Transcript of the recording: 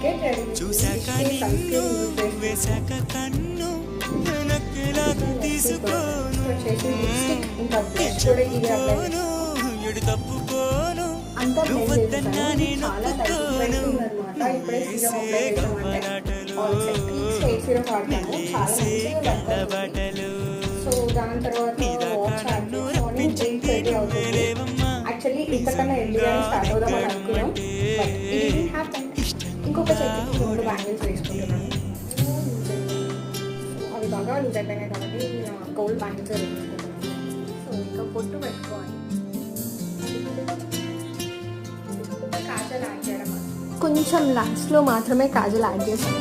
Get ready. చూసాక నిన్ను వేసాక కన్ను వెనక్కిలాగా తీసుకోను ఇంకా బ్రష్ కూడా ఇది పోను ఎడు తప్పుకోను అంతా నువ్వొద్దన్నా నేను చాలా ఒప్పుకోను అనమాట. ఇప్పుడే సీరం అప్లై చేసామంటే సీరం వాడతాను, చాలా మంచిగా బట్టలు సో దాని తర్వాత వాచ్ రెడీ అవుతుంది. యాక్చువల్లీ ఇంతకన్నా ఎల్లుగా స్టార్ట్ అవుదామని అనుకున్నాం, బట్ ఇది హ్యాపీ. ఇంకొక చేతికి రెండు బ్యాంగిల్స్ వేసుకుంటున్నాను. అవి బాగా లూజ్ అయిపోయినాయి కాబట్టి గోల్డ్ బ్యాంగిల్స్ వేసుకుంటున్నాను. సో ఇంకా పొట్టు పెట్టుకోవాలి. కాజల్ యాడ్ చేయడం కొంచెం లాస్ట్లో మాత్రమే కాజల్ యాడ్ చేస్తాను.